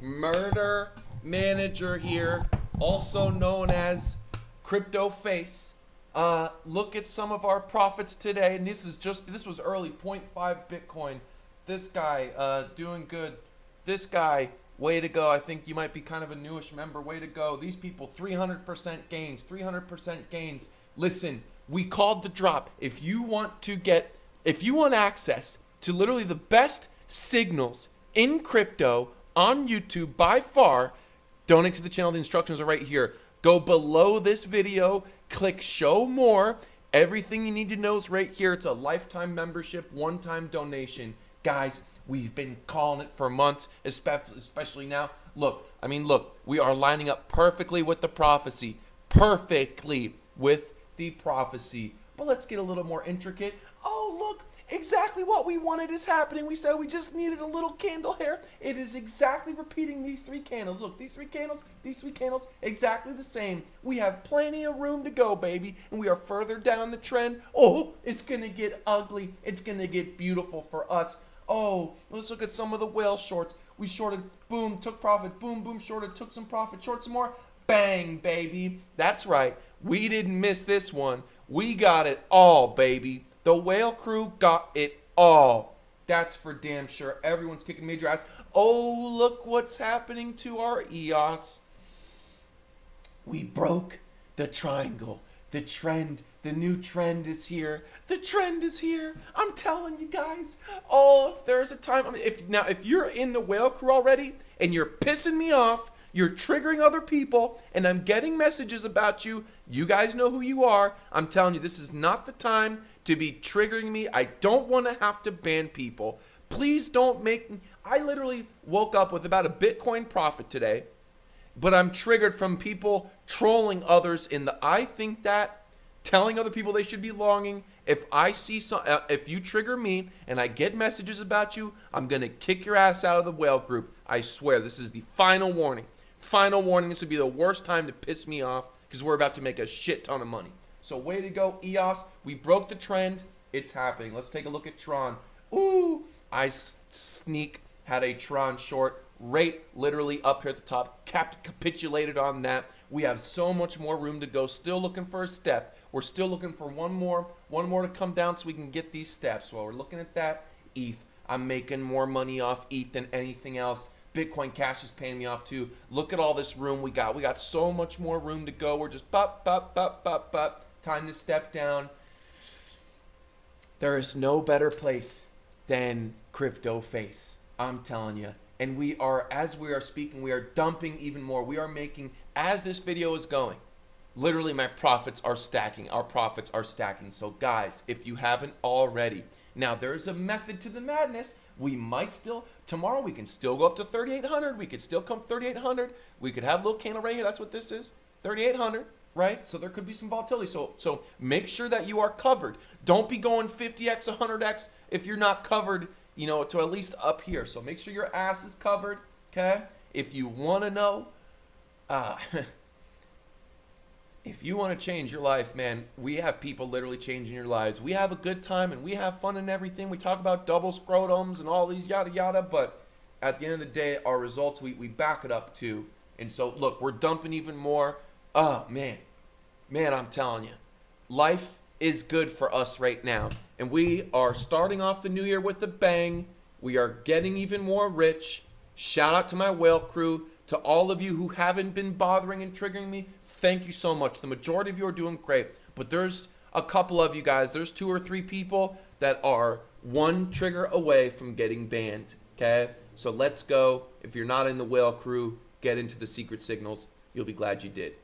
Murder manager here, also known as CryptoFace. Look at some of our profits today, and this was early, 0.5 Bitcoin. This guy doing good. This guy, way to go. I think you might be kind of a newish member. Way to go. These people, 300% gains, 300% gains. Listen, we called the drop. If you want access to literally the best signals in crypto on YouTube by far, donate to the channel. The instructions are right here. Go below this video, click show more. Everything you need to know is right here. It's a lifetime membership, one-time donation. Guys, we've been calling it for months, especially now. Look, we are lining up perfectly with the prophecy. Perfectly with the prophecy. But let's get a little more intricate. Oh, look. Exactly what we wanted is happening. We said we just needed a little candle here. It is exactly repeating these three candles. Look, these three candles, exactly the same. We have plenty of room to go, baby. And we are further down the trend. Oh, it's going to get ugly. It's going to get beautiful for us. Oh, let's look at some of the whale shorts. We shorted, boom, took profit, boom, boom, shorted, took some profit, short some more. Bang, baby. That's right. We didn't miss this one. We got it all, baby. The whale crew got it all. That's for damn sure. Everyone's kicking major ass. Oh, look what's happening to our EOS. We broke the triangle. The trend, the new trend is here. The trend is here. I'm telling you guys. Oh, if there's a time. If you're in the whale crew already and you're pissing me off, you're triggering other people, and I'm getting messages about you. You guys know who you are. I'm telling you, this is not the time to be triggering me. I don't want to have to ban people. Please don't make me. I literally woke up with about a Bitcoin profit today, but I'm triggered from people trolling others in the I think that, telling other people they should be longing. If I see if you trigger me and I get messages about you, I'm going to kick your ass out of the whale group. I swear, this is the final warning. Final warning, this would be the worst time to piss me off because we're about to make a shit ton of money. So way to go, EOS. We broke the trend. It's happening. Let's take a look at Tron. Ooh, I had a Tron short. Rate literally up here at the top. Capitulated on that. We have so much more room to go. Still looking for a step. We're still looking for one more to come down so we can get these steps. While we're looking at that, ETH. I'm making more money off ETH than anything else. Bitcoin Cash is paying me off too. Look at all this room we got. We got so much more room to go. We're just time to step down. There is no better place than CryptoFace. I'm telling you. And we are, as we are speaking, we are dumping even more. We are making, as this video is going, literally my profits are stacking. Our profits are stacking. So guys, if you haven't already, now there's a method to the madness. We might still, tomorrow we can still go up to 3,800. We could still come 3,800. We could have a little candle right here. That's what this is, 3,800, right? So there could be some volatility. So make sure that you are covered. Don't be going 50x, 100x if you're not covered, you know, to at least up here. So make sure your ass is covered, okay? If you want to know, if you want to change your life, man, we have people literally changing your lives. We have a good time and we have fun and everything. We talk about double scrotums and all these yada yada, but at the end of the day, our results, we back it up too. And so, look, we're dumping even more. Oh, man, I'm telling you, life is good for us right now. And we are starting off the new year with a bang. We are getting even more rich. Shout out to my whale crew. To all of you who haven't been bothering and triggering me, thank you so much. The majority of you are doing great, but there's a couple of you guys, there's 2 or 3 people that are one trigger away from getting banned, okay? So let's go. If you're not in the whale crew, get into the secret signals. You'll be glad you did.